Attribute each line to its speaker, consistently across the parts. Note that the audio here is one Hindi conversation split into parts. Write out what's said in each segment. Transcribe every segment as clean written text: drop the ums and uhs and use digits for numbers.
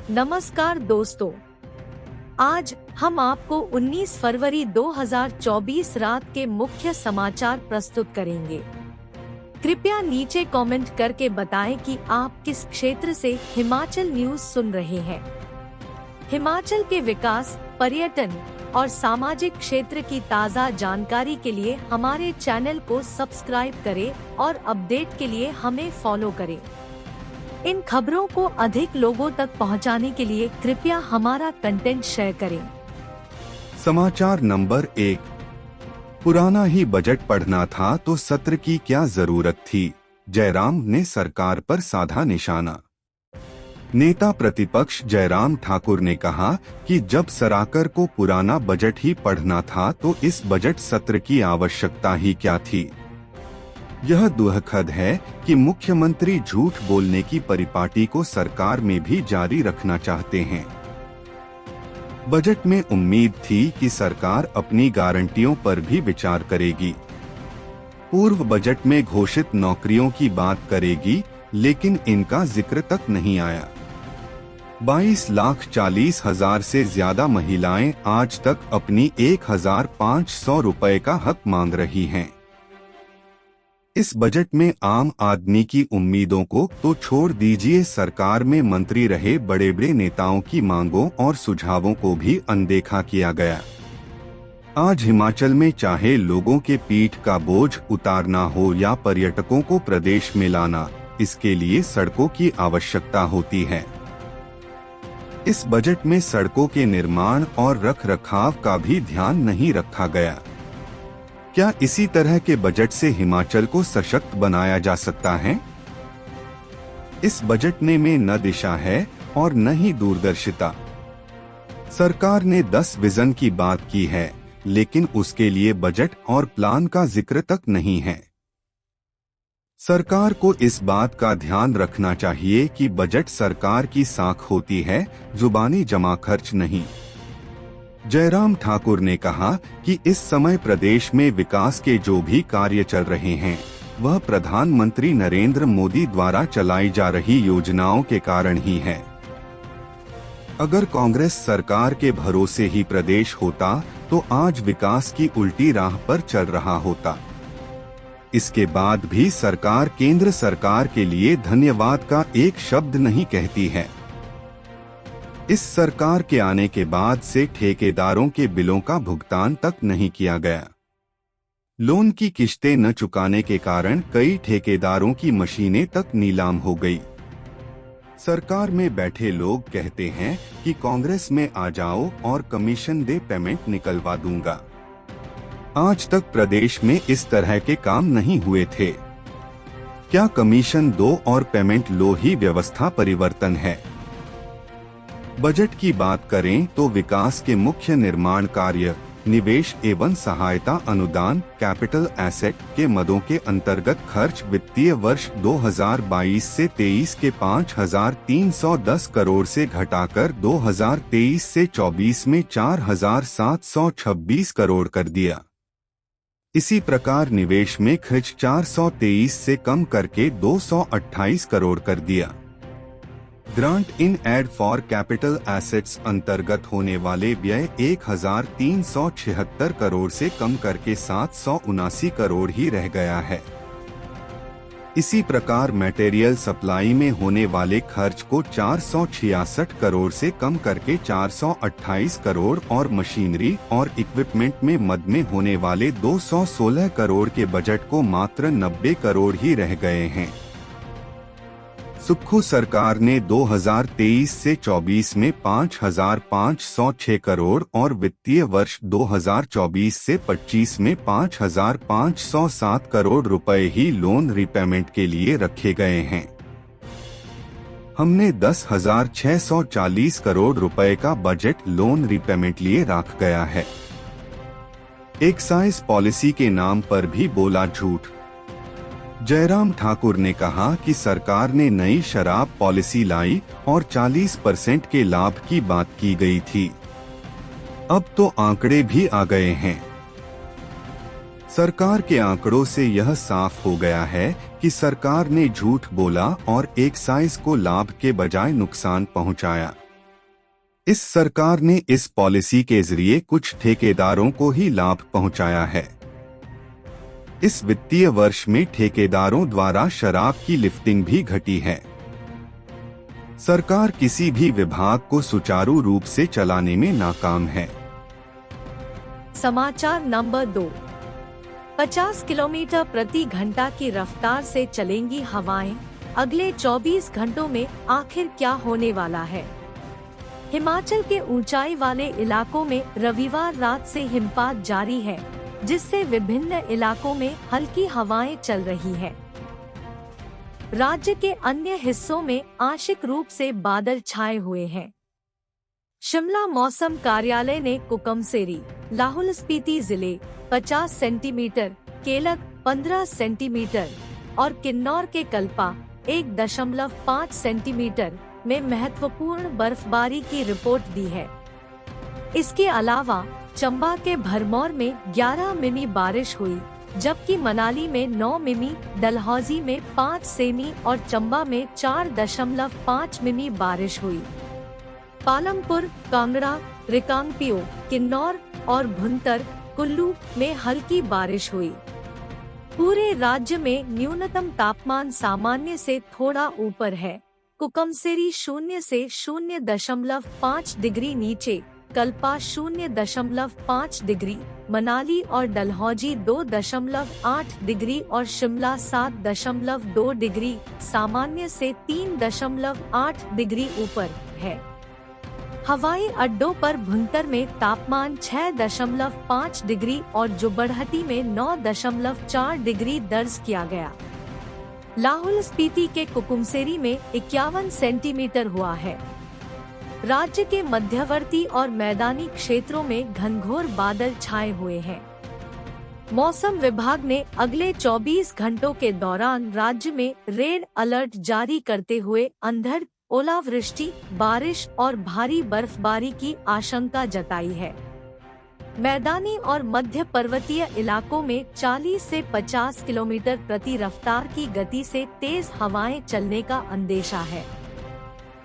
Speaker 1: नमस्कार दोस्तों, आज हम आपको 19 फरवरी 2024 रात के मुख्य समाचार प्रस्तुत करेंगे। कृपया नीचे कमेंट करके बताएं कि आप किस क्षेत्र से हिमाचल न्यूज सुन रहे हैं। हिमाचल के विकास, पर्यटन और सामाजिक क्षेत्र की ताज़ा जानकारी के लिए हमारे चैनल को सब्सक्राइब करें और अपडेट के लिए हमें फॉलो करें। इन खबरों को अधिक लोगों तक पहुंचाने के लिए कृपया हमारा कंटेंट शेयर करें।
Speaker 2: समाचार नंबर 1। पुराना ही बजट पढ़ना था तो सत्र की क्या जरूरत थी? जयराम ने सरकार पर साधा निशाना। नेता प्रतिपक्ष जयराम ठाकुर ने कहा कि जब सरकार को पुराना बजट ही पढ़ना था तो इस बजट सत्र की आवश्यकता ही क्या थी। यह दुखद है कि मुख्यमंत्री झूठ बोलने की परिपाटी को सरकार में भी जारी रखना चाहते हैं। बजट में उम्मीद थी कि सरकार अपनी गारंटियों पर भी विचार करेगी, पूर्व बजट में घोषित नौकरियों की बात करेगी, लेकिन इनका जिक्र तक नहीं आया। 22,40,000 से ज्यादा महिलाएं आज तक अपनी 1,500 रुपए का हक मांग रही हैं। इस बजट में आम आदमी की उम्मीदों को तो छोड़ दीजिए, सरकार में मंत्री रहे बड़े बड़े नेताओं की मांगों और सुझावों को भी अनदेखा किया गया। आज हिमाचल में चाहे लोगों के पीठ का बोझ उतारना हो या पर्यटकों को प्रदेश में लाना, इसके लिए सड़कों की आवश्यकता होती है। इस बजट में सड़कों के निर्माण और रखरखाव का भी ध्यान नहीं रखा गया। क्या इसी तरह के बजट से हिमाचल को सशक्त बनाया जा सकता है? इस बजट में न दिशा है और न ही दूरदर्शिता। सरकार ने 10 विजन की बात की है, लेकिन उसके लिए बजट और प्लान का जिक्र तक नहीं है। सरकार को इस बात का ध्यान रखना चाहिए कि बजट सरकार की साख होती है, जुबानी जमा खर्च नहीं। जयराम ठाकुर ने कहा कि इस समय प्रदेश में विकास के जो भी कार्य चल रहे हैं, वह प्रधानमंत्री नरेंद्र मोदी द्वारा चलाई जा रही योजनाओं के कारण ही है। अगर कांग्रेस सरकार के भरोसे ही प्रदेश होता तो आज विकास की उल्टी राह पर चल रहा होता। इसके बाद भी सरकार केंद्र सरकार के लिए धन्यवाद का एक शब्द नहीं कहती है। इस सरकार के आने के बाद से ठेकेदारों के बिलों का भुगतान तक नहीं किया गया। लोन की किश्तें न चुकाने के कारण कई ठेकेदारों की मशीनें तक नीलाम हो गई। सरकार में बैठे लोग कहते हैं कि कांग्रेस में आ जाओ और कमीशन दे, पेमेंट निकलवा दूंगा। आज तक प्रदेश में इस तरह के काम नहीं हुए थे। क्या कमीशन दो और पेमेंट लो ही व्यवस्था परिवर्तन है? बजट की बात करें तो विकास के मुख्य निर्माण कार्य, निवेश एवं सहायता अनुदान, कैपिटल एसेट के मदों के अंतर्गत खर्च वित्तीय वर्ष 2022 से 23 के 5,310 करोड़ से घटाकर 2023 से 24 में 4,726 करोड़ कर दिया। इसी प्रकार निवेश में खर्च 423 से कम करके 228 करोड़ कर दिया। Grant in aid for capital assets अंतर्गत होने वाले व्यय 1,376 करोड़ से कम करके 779 करोड़ ही रह गया है। इसी प्रकार मटेरियल सप्लाई में होने वाले खर्च को 466 करोड़ से कम करके 428 करोड़ और मशीनरी और इक्विपमेंट में मद में होने वाले 216 करोड़ के बजट को मात्र 90 करोड़ ही रह गए हैं। सुक्खू सरकार ने 2023 से 24 में 5,506 करोड़ और वित्तीय वर्ष 2024 से 25 में 5,507 करोड़ रुपए ही लोन रिपेमेंट के लिए रखे गए हैं। हमने 10,640 करोड़ रुपए का बजट लोन रिपेमेंट लिए रख गया है। एक्साइज पॉलिसी के नाम पर भी बोला झूठ। जयराम ठाकुर ने कहा कि सरकार ने नई शराब पॉलिसी लाई और 40% के लाभ की बात की गई थी। अब तो आंकड़े भी आ गए हैं। सरकार के आंकड़ों से यह साफ हो गया है कि सरकार ने झूठ बोला और एक्साइज को लाभ के बजाय नुकसान पहुंचाया। इस सरकार ने इस पॉलिसी के जरिए कुछ ठेकेदारों को ही लाभ पहुंचाया है। इस वित्तीय वर्ष में ठेकेदारों द्वारा शराब की लिफ्टिंग भी घटी है। सरकार किसी भी विभाग को सुचारू रूप से चलाने में नाकाम है।
Speaker 1: समाचार नंबर 2। 50 किलोमीटर प्रति घंटा की रफ्तार से चलेंगी हवाएं, अगले 24 घंटों में आखिर क्या होने वाला है? हिमाचल के ऊंचाई वाले इलाकों में रविवार रात से हिमपात जारी है, जिससे विभिन्न इलाकों में हल्की हवाएं चल रही है। राज्य के अन्य हिस्सों में आंशिक रूप से बादल छाए हुए हैं। शिमला मौसम कार्यालय ने कुकमसेरी, लाहौल स्पीति जिले 50 सेंटीमीटर, केलंग 15 सेंटीमीटर और किन्नौर के कल्पा 1.5 सेंटीमीटर में महत्वपूर्ण बर्फबारी की रिपोर्ट दी है। इसके अलावा चंबा के भरमौर में 11 मिमी बारिश हुई, जबकि मनाली में 9 मिमी, डलहौजी में 5 सेमी और चंबा में 4.5 मिमी बारिश हुई। पालमपुर, कांगड़ा, रिकांगपिओ, किन्नौर और भुंतर, कुल्लू में हल्की बारिश हुई। पूरे राज्य में न्यूनतम तापमान सामान्य से थोड़ा ऊपर है। कुकमसेरी 0 से 0.5 डिग्री नीचे, कल्पा 0.5 डिग्री, मनाली और डलहौजी 2.8 डिग्री और शिमला 7.2 डिग्री सामान्य से 3.8 डिग्री ऊपर है। हवाई अड्डों पर भुंतर में तापमान 6.5 डिग्री और जुब्बड़हट्टी में 9.4 डिग्री दर्ज किया गया। लाहौल स्पीति के कुकुमसेरी में 51 सेंटीमीटर हुआ है। राज्य के मध्यवर्ती और मैदानी क्षेत्रों में घनघोर बादल छाए हुए हैं। मौसम विभाग ने अगले 24 घंटों के दौरान राज्य में रेड अलर्ट जारी करते हुए अंधड़, ओलावृष्टि, बारिश और भारी बर्फबारी की आशंका जताई है। मैदानी और मध्य पर्वतीय इलाकों में 40 से 50 किलोमीटर प्रति रफ्तार की गति से तेज हवाएं चलने का अंदेशा है।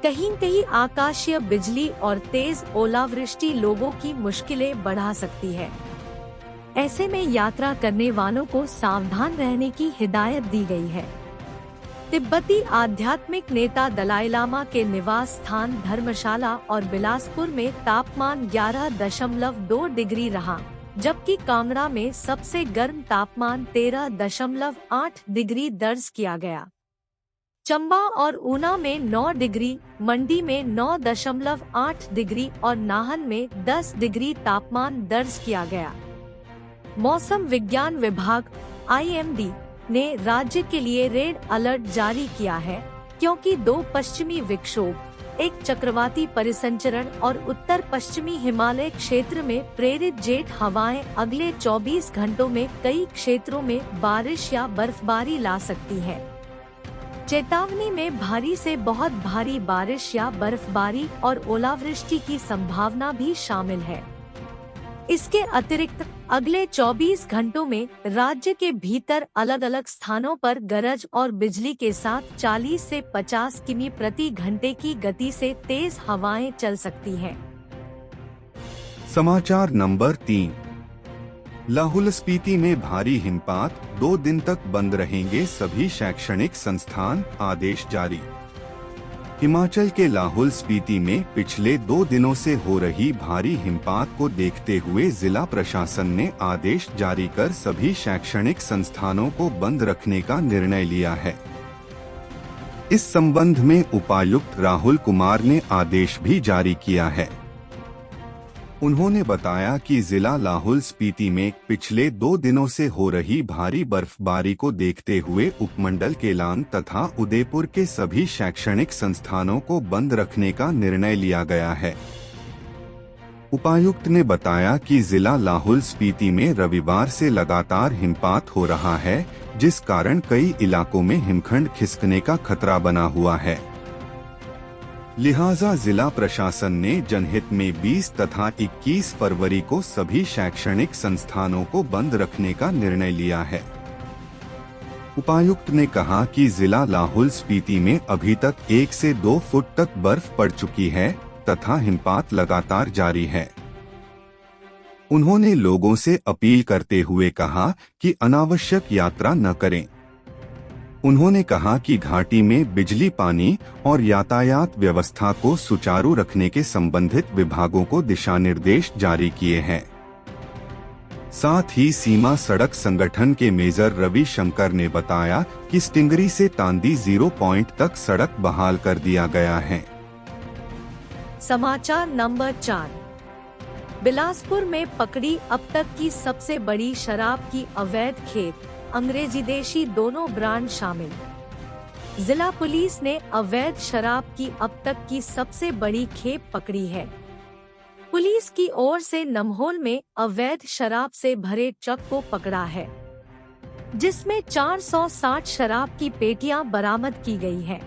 Speaker 1: कहीं कहीं आकाशीय बिजली और तेज ओलावृष्टि लोगों की मुश्किलें बढ़ा सकती है। ऐसे में यात्रा करने वालों को सावधान रहने की हिदायत दी गई है। तिब्बती आध्यात्मिक नेता दलाई लामा के निवास स्थान धर्मशाला और बिलासपुर में तापमान 11.2 डिग्री रहा, जबकि कांगड़ा में सबसे गर्म तापमान 13.8 डिग्री दर्ज किया गया। चंबा और ऊना में 9 डिग्री, मंडी में 9.8 डिग्री और नाहन में 10 डिग्री तापमान दर्ज किया गया। मौसम विज्ञान विभाग (IMD) ने राज्य के लिए रेड अलर्ट जारी किया है, क्योंकि 2 पश्चिमी विक्षोभ, एक चक्रवाती परिसंचरण और उत्तर पश्चिमी हिमालय क्षेत्र में प्रेरित जेट हवाएं अगले 24 घंटों में कई क्षेत्रों में बारिश या बर्फबारी ला सकती है। चेतावनी में भारी से बहुत भारी बारिश या बर्फबारी और ओलावृष्टि की संभावना भी शामिल है। इसके अतिरिक्त अगले 24 घंटों में राज्य के भीतर अलग अलग स्थानों पर गरज और बिजली के साथ 40 से 50 किमी प्रति घंटे की गति से तेज हवाएं चल सकती हैं।
Speaker 2: समाचार नंबर 3। लाहौल स्पीति में भारी हिमपात, 2 दिन तक बंद रहेंगे सभी शैक्षणिक संस्थान, आदेश जारी। हिमाचल के लाहौल स्पीति में पिछले 2 दिनों से हो रही भारी हिमपात को देखते हुए जिला प्रशासन ने आदेश जारी कर सभी शैक्षणिक संस्थानों को बंद रखने का निर्णय लिया है। इस संबंध में उपायुक्त राहुल कुमार ने आदेश भी जारी किया है। उन्होंने बताया कि जिला लाहौल स्पीति में पिछले 2 दिनों से हो रही भारी बर्फबारी को देखते हुए उपमंडल केलांग तथा उदयपुर के सभी शैक्षणिक संस्थानों को बंद रखने का निर्णय लिया गया है। उपायुक्त ने बताया कि जिला लाहौल स्पीति में रविवार से लगातार हिमपात हो रहा है, जिस कारण कई इलाकों में हिमखंड खिसकने का खतरा बना हुआ है। लिहाजा जिला प्रशासन ने जनहित में 20 तथा 21 फरवरी को सभी शैक्षणिक संस्थानों को बंद रखने का निर्णय लिया है। उपायुक्त ने कहा कि जिला लाहौल स्पीति में अभी तक 1 से 2 फुट तक बर्फ पड़ चुकी है तथा हिमपात लगातार जारी है। उन्होंने लोगों से अपील करते हुए कहा कि अनावश्यक यात्रा न करें। उन्होंने कहा कि घाटी में बिजली, पानी और यातायात व्यवस्था को सुचारू रखने के संबंधित विभागों को दिशा निर्देश जारी किए हैं। साथ ही सीमा सड़क संगठन के मेजर रवि शंकर ने बताया कि स्टिंगरी से तांदी 0 पॉइंट तक सड़क बहाल कर दिया गया है।
Speaker 1: समाचार नंबर 4। बिलासपुर में पकड़ी अब तक की सबसे बड़ी शराब की अवैध खेप, अंग्रेजी देशी दोनों ब्रांड शामिल। जिला पुलिस ने अवैध शराब की अब तक की सबसे बड़ी खेप पकड़ी है। पुलिस की ओर से नमहोल में अवैध शराब से भरे ट्रक को पकड़ा है, जिसमें 460 शराब की पेटियां बरामद की गई है।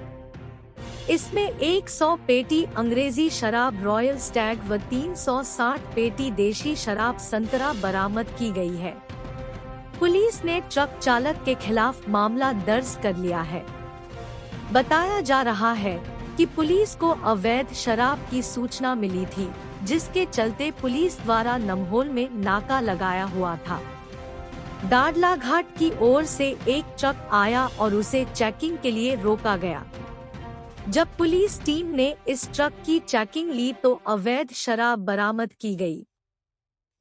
Speaker 1: इसमें 100 पेटी अंग्रेजी शराब रॉयल स्टैग व 360 पेटी देशी शराब संतरा बरामद की गई है। पुलिस ने ट्रक चालक के खिलाफ मामला दर्ज कर लिया है। बताया जा रहा है कि पुलिस को अवैध शराब की सूचना मिली थी, जिसके चलते पुलिस द्वारा नमहोल में नाका लगाया हुआ था। दादला घाट की ओर से एक ट्रक आया और उसे चेकिंग के लिए रोका गया। जब पुलिस टीम ने इस ट्रक की चेकिंग ली तो अवैध शराब बरामद की गई।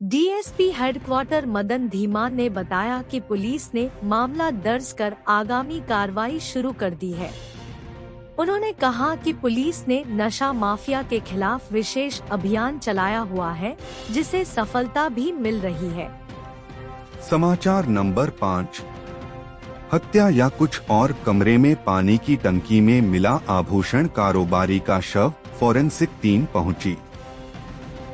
Speaker 1: डीएसपी हेडक्वार्टर मदन धीमान ने बताया कि पुलिस ने मामला दर्ज कर आगामी कार्रवाई शुरू कर दी है। उन्होंने कहा कि पुलिस ने नशा माफिया के खिलाफ विशेष अभियान चलाया हुआ है, जिसे सफलता भी मिल रही है।
Speaker 2: समाचार नंबर 5। हत्या या कुछ और, कमरे में पानी की टंकी में मिला आभूषण कारोबारी का शव, फोरेंसिक टीम पहुंची।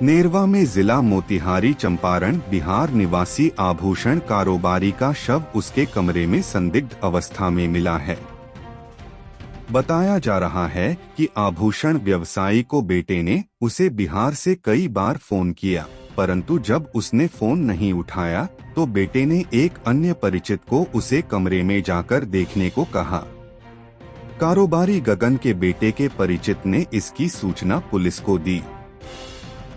Speaker 2: नेरवा में जिला मोतिहारी चंपारण बिहार निवासी आभूषण कारोबारी का शव उसके कमरे में संदिग्ध अवस्था में मिला है। बताया जा रहा है कि आभूषण व्यवसायी को बेटे ने उसे बिहार से कई बार फोन किया, परंतु जब उसने फोन नहीं उठाया तो बेटे ने एक अन्य परिचित को उसे कमरे में जाकर देखने को कहा। कारोबारी गगन के बेटे के परिचित ने इसकी सूचना पुलिस को दी।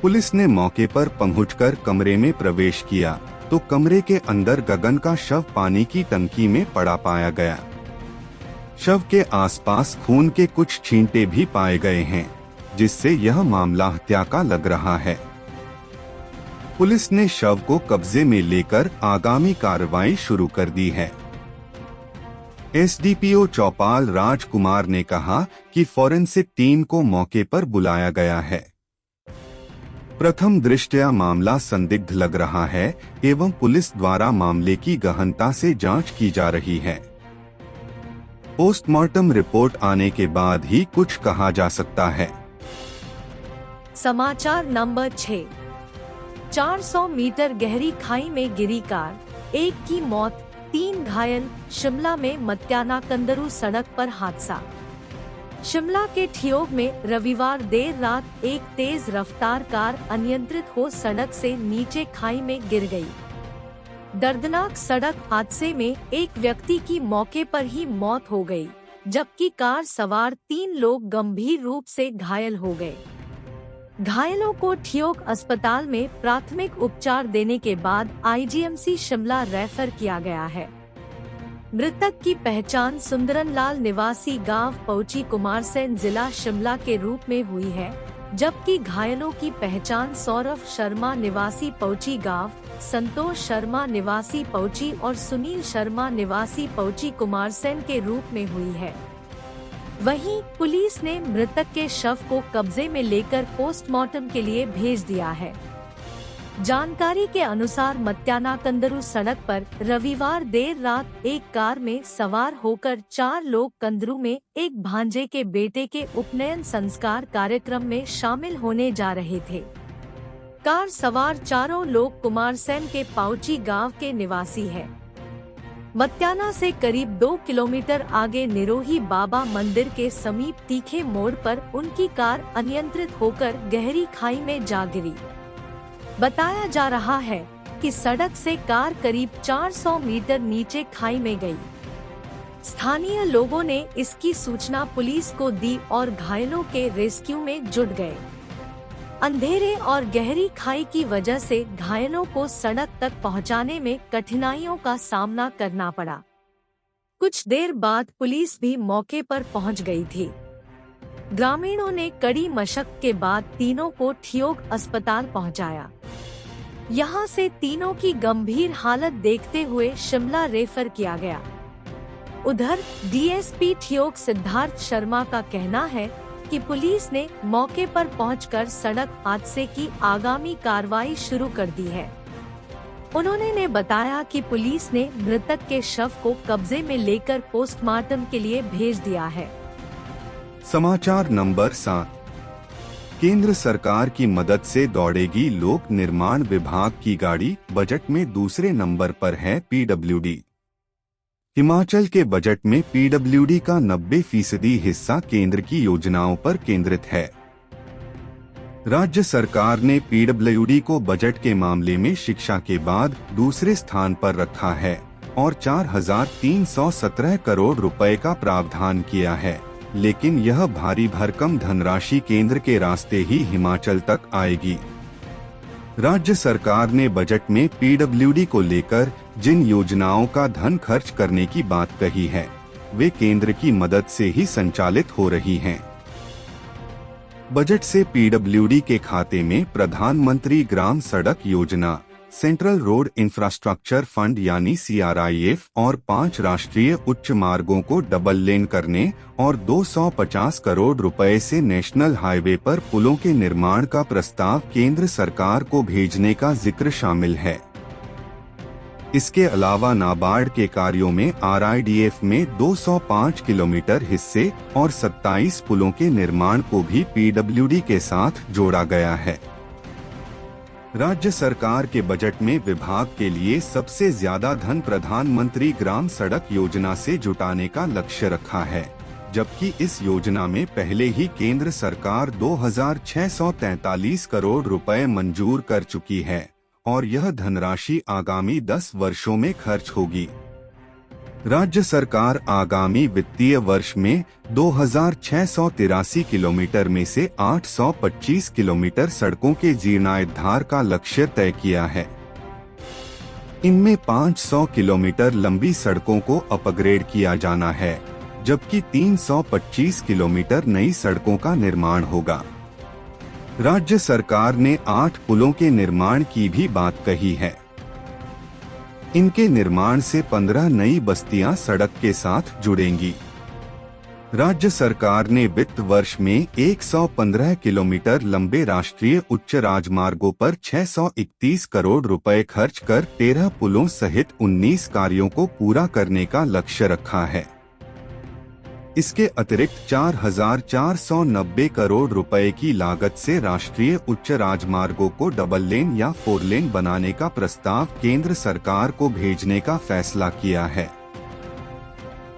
Speaker 2: पुलिस ने मौके पर पहुंचकर कमरे में प्रवेश किया तो कमरे के अंदर गगन का शव पानी की टंकी में पड़ा पाया गया। शव के आसपास खून के कुछ छींटे भी पाए गए हैं, जिससे यह मामला हत्या का लग रहा है। पुलिस ने शव को कब्जे में लेकर आगामी कार्रवाई शुरू कर दी है। एसडीपीओ चौपाल राजकुमार ने कहा कि फोरेंसिक टीम को मौके पर बुलाया गया है। प्रथम दृष्टया मामला संदिग्ध लग रहा है एवं पुलिस द्वारा मामले की गहनता से जांच की जा रही है। पोस्टमार्टम रिपोर्ट आने के बाद ही कुछ कहा जा सकता है।
Speaker 1: समाचार नंबर 6। 400 मीटर गहरी खाई में गिरी कार, 1 की मौत, 3 घायल। शिमला में मत्याना कंदरू सड़क पर हादसा। शिमला के ठियोग में रविवार देर रात एक तेज रफ्तार कार अनियंत्रित हो सड़क से नीचे खाई में गिर गई। दर्दनाक सड़क हादसे में एक व्यक्ति की मौके पर ही मौत हो गई, जबकि कार सवार 3 लोग गंभीर रूप से घायल हो गए। घायलों को ठियोग अस्पताल में प्राथमिक उपचार देने के बाद आईजीएमसी शिमला रेफर किया गया है। मृतक की पहचान सुंदरन लाल निवासी गांव पौची कुमारसैन जिला शिमला के रूप में हुई है, जबकि घायलों की पहचान सौरभ शर्मा निवासी पौची गांव, संतोष शर्मा निवासी पौची और सुनील शर्मा निवासी पौची कुमारसैन के रूप में हुई है। वहीं पुलिस ने मृतक के शव को कब्जे में लेकर पोस्टमार्टम के लिए भेज दिया है। जानकारी के अनुसार मत्याना कंदरू सड़क पर रविवार देर रात एक कार में सवार होकर 4 लोग कंदरू में एक भांजे के बेटे के उपनयन संस्कार कार्यक्रम में शामिल होने जा रहे थे। कार सवार चारों लोग कुमारसैन के पाउची गांव के निवासी हैं। मत्याना से करीब 2 किलोमीटर आगे निरोही बाबा मंदिर के समीप तीखे मोड़ पर उनकी कार अनियंत्रित होकर गहरी खाई में जा गिरी। बताया जा रहा है कि सड़क से कार करीब 400 मीटर नीचे खाई में गई। स्थानीय लोगों ने इसकी सूचना पुलिस को दी और घायलों के रेस्क्यू में जुट गए। अंधेरे और गहरी खाई की वजह से घायलों को सड़क तक पहुंचाने में कठिनाइयों का सामना करना पड़ा। कुछ देर बाद पुलिस भी मौके पर पहुंच गई थी। ग्रामीणों ने कड़ी मशक्कत के बाद तीनों को ठियोग अस्पताल पहुंचाया। यहां से तीनों की गंभीर हालत देखते हुए शिमला रेफर किया गया। उधर डीएसपी ठियोग सिद्धार्थ शर्मा का कहना है कि पुलिस ने मौके पर पहुंचकर सड़क हादसे की आगामी कार्रवाई शुरू कर दी है। उन्होंने बताया कि पुलिस ने मृतक के शव को कब्जे में लेकर पोस्टमार्टम के लिए भेज दिया है।
Speaker 2: समाचार नंबर 7। केंद्र सरकार की मदद से दौड़ेगी लोक निर्माण विभाग की गाड़ी, बजट में दूसरे नंबर पर है पीडब्ल्यूडी। हिमाचल के बजट में पीडब्ल्यूडी का 90% हिस्सा केंद्र की योजनाओं पर केंद्रित है। राज्य सरकार ने पीडब्ल्यूडी को बजट के मामले में शिक्षा के बाद दूसरे स्थान पर रखा है और 4,317 करोड़ रुपए का प्रावधान किया है, लेकिन यह भारी भरकम धनराशि केंद्र के रास्ते ही हिमाचल तक आएगी। राज्य सरकार ने बजट में पीडब्ल्यूडी को लेकर जिन योजनाओं का धन खर्च करने की बात कही है, वे केंद्र की मदद से ही संचालित हो रही हैं। बजट से पीडब्ल्यूडी के खाते में प्रधानमंत्री ग्राम सड़क योजना, सेंट्रल रोड इंफ्रास्ट्रक्चर फंड यानी CRIF और 5 राष्ट्रीय उच्च मार्गों को डबल लेन करने और 250 करोड़ रुपए से नेशनल हाईवे पर पुलों के निर्माण का प्रस्ताव केंद्र सरकार को भेजने का जिक्र शामिल है। इसके अलावा नाबार्ड के कार्यों में RIDF में 205 किलोमीटर हिस्से और 27 पुलों के निर्माण को भी पीडब्ल्यूडी के साथ जोड़ा गया है। राज्य सरकार के बजट में विभाग के लिए सबसे ज्यादा धन प्रधानमंत्री ग्राम सड़क योजना से जुटाने का लक्ष्य रखा है, जबकि इस योजना में पहले ही केंद्र सरकार 2,643 करोड़ रुपए मंजूर कर चुकी है और यह धनराशि आगामी 10 वर्षों में खर्च होगी। राज्य सरकार आगामी वित्तीय वर्ष में 2,683 किलोमीटर में से 825 किलोमीटर सड़कों के जीर्णोद्धार का लक्ष्य तय किया है। इनमें 500 किलोमीटर लंबी सड़कों को अपग्रेड किया जाना है, जबकि 325 किलोमीटर नई सड़कों का निर्माण होगा। राज्य सरकार ने 8 पुलों के निर्माण की भी बात कही है। इनके निर्माण से 15 नई बस्तियां सड़क के साथ जुड़ेंगी। राज्य सरकार ने वित्त वर्ष में 115 किलोमीटर लंबे राष्ट्रीय उच्च राजमार्गों पर 631 करोड़ रुपए खर्च कर 13 पुलों सहित 19 कार्यों को पूरा करने का लक्ष्य रखा है। इसके अतिरिक्त 4,490 करोड़ रुपए की लागत से राष्ट्रीय उच्च राजमार्गों को डबल लेन या 4 लेन बनाने का प्रस्ताव केंद्र सरकार को भेजने का फैसला किया है।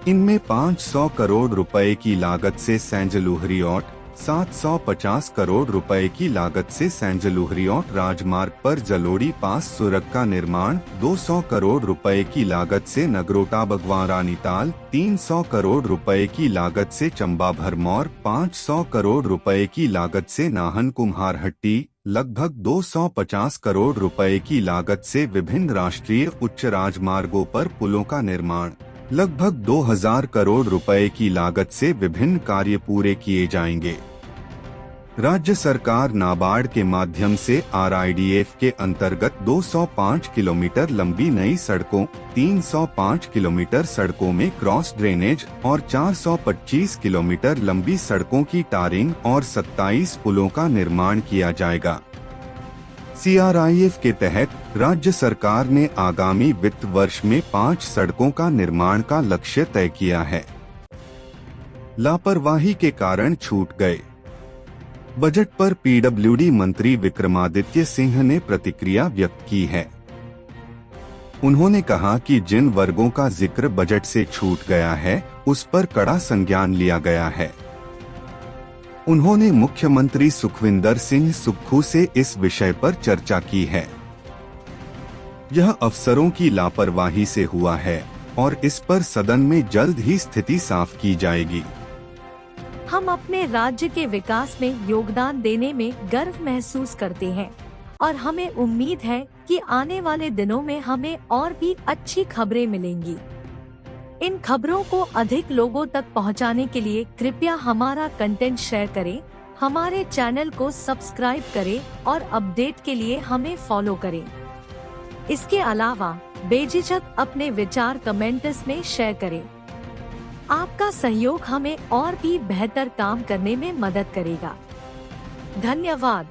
Speaker 2: इनमें 500 करोड़ रुपए की लागत से सैंजलूहरियोट, 750 करोड़ रुपए की लागत से सैंजलूहरियोट राजमार्ग पर जलोड़ी पास सुरंग का निर्माण, 200 करोड़ रुपए की लागत से नगरोटा बगवां रानीताल, 300 करोड़ रुपए की लागत से चंबा भरमौर, 500 करोड़ रुपए की लागत से नाहन कुम्हारहट्टी, लगभग 250 करोड़ रुपए की लागत से विभिन्न राष्ट्रीय उच्च राजमार्गों पर पुलों का निर्माण, लगभग 2000 करोड़ रुपए की लागत से विभिन्न कार्य पूरे किए जाएंगे। राज्य सरकार नाबार्ड के माध्यम से RIDF के अंतर्गत 205 किलोमीटर लंबी नई सड़कों, 305 किलोमीटर सड़कों में क्रॉस ड्रेनेज और 425 किलोमीटर लंबी सड़कों की टारिंग और 27 पुलों का निर्माण किया जाएगा। CRIF के तहत राज्य सरकार ने आगामी वित्त वर्ष में 5 सड़कों का निर्माण का लक्ष्य तय किया है। लापरवाही के कारण छूट गए। बजट पर पीडब्ल्यूडी मंत्री विक्रमादित्य सिंह ने प्रतिक्रिया व्यक्त की है। उन्होंने कहा कि जिन वर्गों का जिक्र बजट से छूट गया है, उस पर कड़ा संज्ञान लिया गया है। उन्होंने मुख्यमंत्री सुखविंदर सिंह सुक्खू से इस विषय पर चर्चा की है। यह अफसरों की लापरवाही से हुआ है और इस पर सदन में जल्द ही स्थिति साफ की जाएगी।
Speaker 1: हम अपने राज्य के विकास में योगदान देने में गर्व महसूस करते हैं और हमें उम्मीद है कि आने वाले दिनों में हमें और भी अच्छी खबरें मिलेंगी। इन खबरों को अधिक लोगों तक पहुंचाने के लिए कृपया हमारा कंटेंट शेयर करें, हमारे चैनल को सब्सक्राइब करें और अपडेट के लिए हमें फॉलो करें। इसके अलावा बेझिझक अपने विचार कमेंट्स में शेयर करें। आपका सहयोग हमें और भी बेहतर काम करने में मदद करेगा। धन्यवाद।